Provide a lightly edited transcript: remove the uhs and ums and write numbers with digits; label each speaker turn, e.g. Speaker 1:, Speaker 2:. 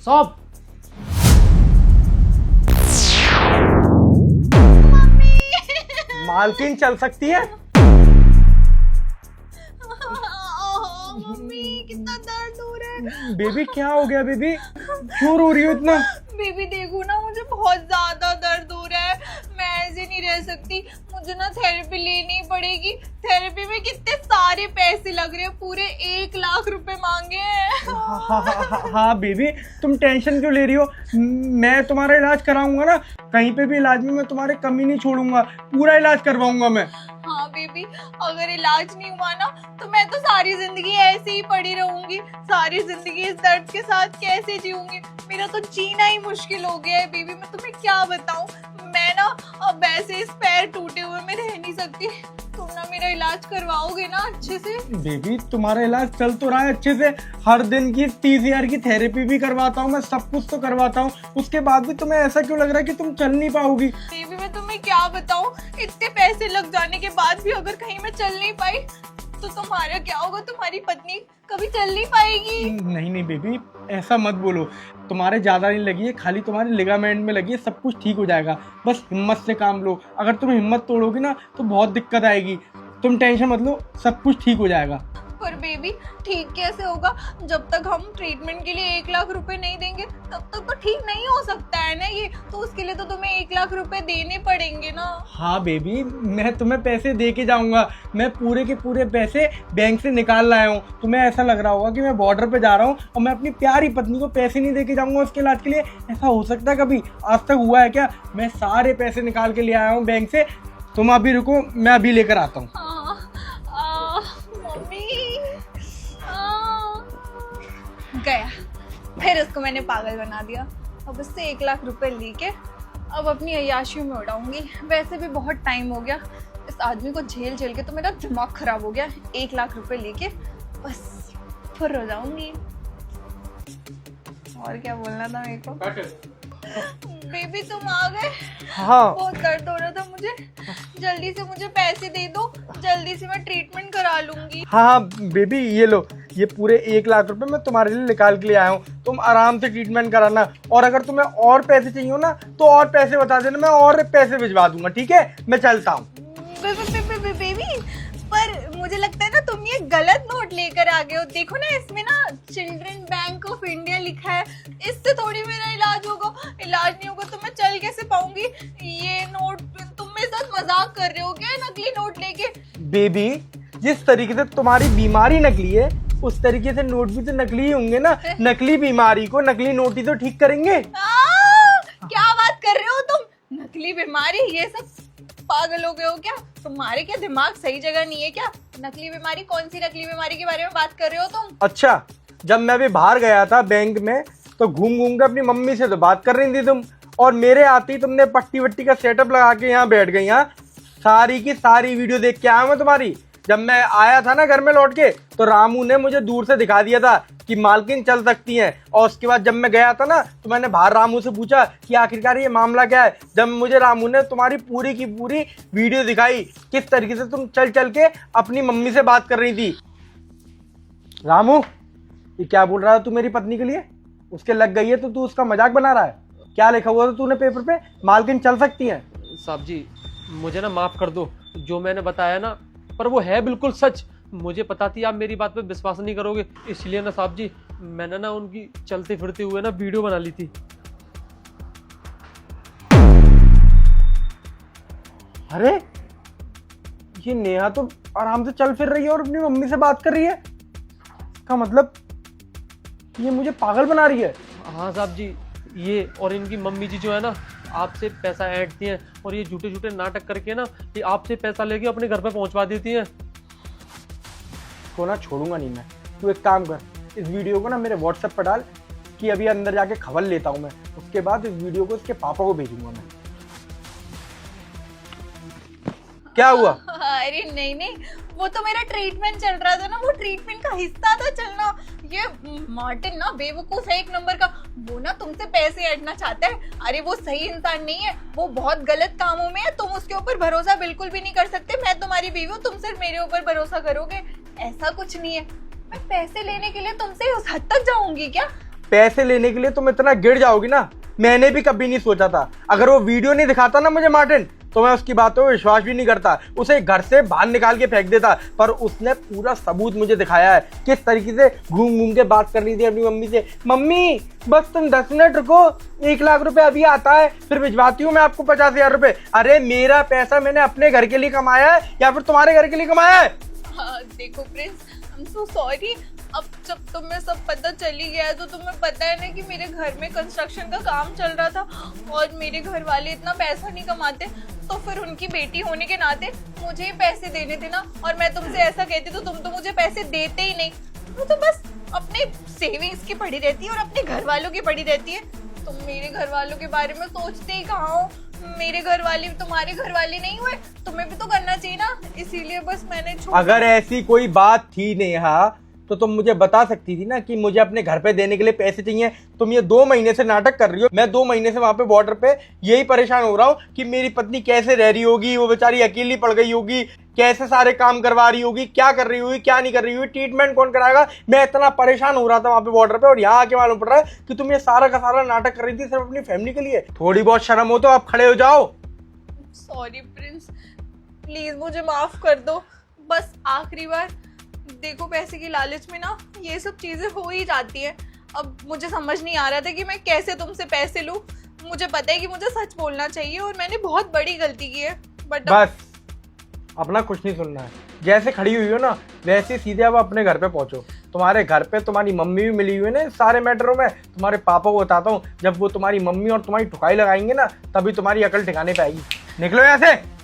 Speaker 1: सब।
Speaker 2: मालकिन चल सकती है।
Speaker 3: मम्मी कितना दर्द हो रहा है।
Speaker 2: बेबी क्या हो गया बेबी, क्यों रो रही हो इतना?
Speaker 3: बेबी देखो ना, मुझे बहुत ज्यादा दर्द हो रहा है, मैं ऐसे नहीं रह सकती, मुझे ना थेरेपी लेनी पड़ेगी। थेरेपी में कितने सारे पैसे लग रहे हैं, पूरे 1 लाख रुपए मांगे हैं।
Speaker 2: हाँ बेबी, तुम टेंशन क्यों ले रही हो? मैं तुम्हारा इलाज कराऊंगा ना, कहीं पे भी इलाज में मैं तुम्हारे कमी नहीं छोड़ूंगा, पूरा इलाज करवाऊंगा मैं।
Speaker 3: हाँ बेबी, अगर इलाज नहीं हुआ ना तो मैं तो सारी जिंदगी ऐसे ही पड़ी रहूंगी, सारी जिंदगी इस दर्द के साथ कैसे जीऊंगी, मेरा तो जीना ही मुश्किल हो गया है बेबी। मैं तुम्हें क्या बताऊं, मैं ना अब ऐसे इस पैर टूटे हुए में रह नहीं सकती। तुम ना मेरा इलाज करवाओगे ना अच्छे से?
Speaker 2: बेबी तुम्हारा इलाज चल तो रहा है अच्छे से, हर दिन की 30,000 की थेरेपी भी करवाता हूँ मैं, सब कुछ तो करवाता हूँ, उसके बाद भी तुम्हें ऐसा क्यों लग रहा है कि तुम चल नहीं पाओगी?
Speaker 3: बेबी मैं तुम्हें क्या बताऊं, इतने पैसे लग जाने के बाद भी अगर कहीं मैं चल नहीं पाई तो तुम्हारा क्या होगा? तुम्हारी पत्नी कभी चल नहीं पाएगी।
Speaker 2: नहीं नहीं बेबी, ऐसा मत बोलो, तुम्हारे ज्यादा नहीं लगी है, खाली तुम्हारे लिगामेंट में लगी है, सब कुछ ठीक हो जाएगा, बस हिम्मत से काम लो। अगर तुम हिम्मत तोड़ोगी ना तो बहुत दिक्कत आएगी, तुम टेंशन मत लो, सब कुछ ठीक हो जाएगा।
Speaker 3: पर बेबी ठीक कैसे होगा, जब तक हम ट्रीटमेंट के लिए 1 लाख रुपए नहीं देंगे तब तक तो ठीक नहीं हो सकता है ना ये, तो उसके लिए तो तुम्हें 1 लाख रुपए देने पड़ेंगे ना।
Speaker 2: हाँ बेबी, मैं तुम्हें पैसे दे के जाऊंगा, मैं पूरे के पूरे पैसे बैंक से निकाल लाया हूँ। तुम्हें ऐसा लग रहा होगा कि मैं बॉर्डर पे जा रहा हूँ और मैं अपनी प्यारी पत्नी को पैसे नहीं दे के जाऊंगा उसके इलाज के लिए, ऐसा हो सकता है कभी? आज तक हुआ है क्या? मैं सारे पैसे निकाल के ले आया हूँ बैंक से, तुम अभी रुको, मैं अभी लेकर आता हूँ।
Speaker 3: मम्मी गया, फिर उसको मैंने पागल बना दिया। अब उससे 1 लाख रुपए लेके अब अपनी अय्याशियों में उड़ाऊंगी। वैसे भी बहुत टाइम हो गया, इस आदमी को झेल झेल के तो मेरा दिमाग खराब हो गया। 1 लाख रुपए लेके बस फुर हो जाऊंगी। और क्या बोलना था मेरे को? बेबी तुम आ गए?
Speaker 2: हाँ
Speaker 3: बहुत दर्द हो रहा था मुझे, जल्दी से मुझे पैसे दे दो, जल्दी से मैं ट्रीटमेंट करा लूंगी।
Speaker 2: हाँ बेबी ये लो, ये पूरे 1 लाख रुपए मैं तुम्हारे लिए निकाल के ले आया हूँ, तुम आराम से ट्रीटमेंट कराना, और अगर तुम्हें और पैसे चाहिए हो ना तो और पैसे बता देना, मैं और पैसे भिजवा दूंगा, ठीक है? मैं चलता हूँ।
Speaker 3: बेबी पर मुझे लगता है ना तुम ये गलत नोट लेकर आ गए हो। देखो ना इसमें ना चिल्ड्रन बैंक ऑफ इंडिया लिखा है, इससे थोड़ी मेरा इलाज होगा। इलाज नहीं होगा तो मैं चल कैसे पाऊंगी? ये नोट तुम मेरे साथ मजाक कर रहे हो क्या, नकली नोट लेके?
Speaker 2: बेबी जिस तरीके से तुम्हारी बीमारी नकली है उस तरीके से नोट भी तो नकली ही होंगे ना, नकली बीमारी को नकली नोट ही तो ठीक करेंगे।
Speaker 3: क्या बात कर रहे हो तुम? नकली बीमारी? ये सब पागल हो गए हो क्या? तुम्हारे क्या दिमाग सही जगह नहीं है क्या? नकली बीमारी? कौन सी नकली बीमारी के बारे में बात कर रहे हो तुम?
Speaker 2: अच्छा, जब मैं भी बाहर गया था बैंक में तो घूम घूम के अपनी मम्मी से तो बात कर रही थी तुम, और मेरे आते ही तुमने पट्टी वट्टी का सेटअप लगा के यहाँ बैठ गई। यहाँ सारी की सारी वीडियो देख के आया मैं तुम्हारी। जब मैं आया था ना घर में लौट के तो रामू ने मुझे दूर से दिखा दिया था कि मालकिन चल सकती हैं, और उसके बाद जब मैं गया था ना तो मैंने बाहर रामू से पूछा कि आखिरकार ये मामला क्या है। जब मुझे रामू ने तुम्हारी पूरी की पूरी वीडियो दिखाई, किस तरीके से तुम चल चल के अपनी मम्मी से बात कर रही थी। रामू ये क्या बोल रहा है तू मेरी पत्नी के लिए? उसके लग गई है तो तू उसका मजाक बना रहा है? क्या लिखा हुआ था तूने पेपर पे? मालकिन चल सकती है।
Speaker 1: साहब जी मुझे ना माफ कर दो, जो मैंने बताया ना, पर वो है बिल्कुल सच। मुझे पता थी आप मेरी बात पे विश्वास नहीं करोगे, इसलिए ना साहब जी मैंने ना उनकी चलते फिरते हुए ना वीडियो बना ली थी।
Speaker 2: अरे ये नेहा तो आराम से चल फिर रही है और अपनी मम्मी से बात कर रही है, इसका मतलब ये मुझे पागल बना रही है।
Speaker 1: हाँ साहब जी, ये और इनकी मम्मी जी जो है ना आपसे पैसा ऐंठती हैं और ये झूठे झूठे नाटक करके ना ये आपसे पैसा लेके अपने घर पे पहुंचवा देती हैं।
Speaker 2: को ना छोड़ूंगा नहीं मैं, तू एक काम कर, इस वीडियो को ना मेरे व्हाट्सएप पर डाल कि अभी अंदर जाके खबर लेता हूँ मैं, उसके बाद इस वीडियो को उसके पापा को भेजूंगा मैं। क्या हुआ?
Speaker 3: अरे नहीं नहीं, वो तो मेरा ट्रीटमेंट चल रहा था ना, वो ट्रीटमेंट का हिस्सा था चलना। ये मार्टिन ना बेवकूफ है एक नंबर का, वो ना तुमसे पैसे ऐंठना चाहता है। अरे वो सही इंसान नहीं है, वो बहुत गलत कामों में है, तुम उसके ऊपर भरोसा बिल्कुल भी नहीं कर सकते। मैं तुम्हारी बीवी हूँ, तुम सिर्फ मेरे ऊपर भरोसा करोगे, ऐसा कुछ नहीं है। मैं पैसे लेने के लिए तुमसे उस हद तक जाऊंगी क्या?
Speaker 2: पैसे लेने के लिए तुम इतना गिर जाओगी ना, मैंने भी कभी नहीं सोचा था। अगर वो वीडियो नहीं दिखाता ना मुझे मार्टिन, तो मैं उसकी बातों पर विश्वास भी नहीं करता, उसे घर से बाहर निकाल के फेंक देता। पर उसने पूरा सबूत मुझे दिखाया है किस तरीके से घूम घूम के बात कर रही थी अपनी मम्मी से। मम्मी बस तुम 10 मिनट रुको, 1 लाख रुपए अभी आता है, फिर भिजवाती हूँ मैं आपको 50,000 रुपए। अरे मेरा पैसा मैंने अपने घर के लिए कमाया है या फिर तुम्हारे घर के लिए कमाया है?
Speaker 3: देखो Prince, I am so sorry. अब जब तुम्हें सब पता चली गया है तो तुम्हें पता है ना कि मेरे घर में कंस्ट्रक्शन का काम चल रहा था और मेरे घर वाले इतना पैसा नहीं कमाते, तो फिर उनकी बेटी होने के नाते मुझे ही पैसे देने थे ना। और मैं तुमसे ऐसा कहती तो तुम तो मुझे पैसे देते ही नहीं, तो बस अपने सेविंग्स की पड़ी रहती है और अपने घर वालों की पड़ी रहती है। तुम मेरे घर वालों के बारे में सोचते ही कहाँ हो? मेरे घर वाले तुम्हारे घर वाले नहीं हुए, तुम्हें भी तो करना चाहिए ना, इसीलिए बस मैंने
Speaker 2: अगर ऐसी कोई बात थी नेहा तो तुम मुझे बता सकती थी ना कि मुझे अपने घर पे देने के लिए पैसे चाहिए। तुम ये 2 महीने से नाटक कर रही हो, मैं 2 महीने से वहां पे बॉर्डर पे यही परेशान हो रहा हूँ कि मेरी पत्नी कैसे रह रही होगी, वो बेचारी अकेली पड़ गई होगी, कैसे सारे काम करवा रही होगी, क्या कर रही होगी, क्या नहीं कर रही होगी, ट्रीटमेंट कौन कराएगा। मैं इतना परेशान हो रहा था वहां पे बॉर्डर पे, और यहाँ आके मालूम पड़ रहा है कि तुम ये सारा का सारा नाटक कर रही थी सिर्फ अपनी फैमिली के लिए। थोड़ी बहुत शर्म हो तो आप खड़े हो जाओ।
Speaker 3: सॉरी प्रिंस, प्लीज मुझे माफ कर दो, बस आखिरी बार। देखो पैसे की लालच में ना ये सब चीजें हो ही जाती है। अब मुझे समझ नहीं आ रहा था कि मैं कैसे तुमसे पैसे लूं। मुझे पता है कि मुझे सच बोलना चाहिए और मैंने बहुत बड़ी गलती की है, बट
Speaker 2: बस अपना कुछ नहीं सुनना है, जैसे खड़ी हुई हो ना वैसे सीधे अब अपने घर पे पहुंचो। तुम्हारे घर पे तुम्हारी मम्मी भी मिली हुई है ना सारे मैटरों में। तुम्हारे पापा को बताता हूँ, जब वो तुम्हारी मम्मी और तुम्हारी ठुकाई लगाएंगे ना तभी तुम्हारी अकल ठिकाने पे आएगी। निकलो यहाँ से।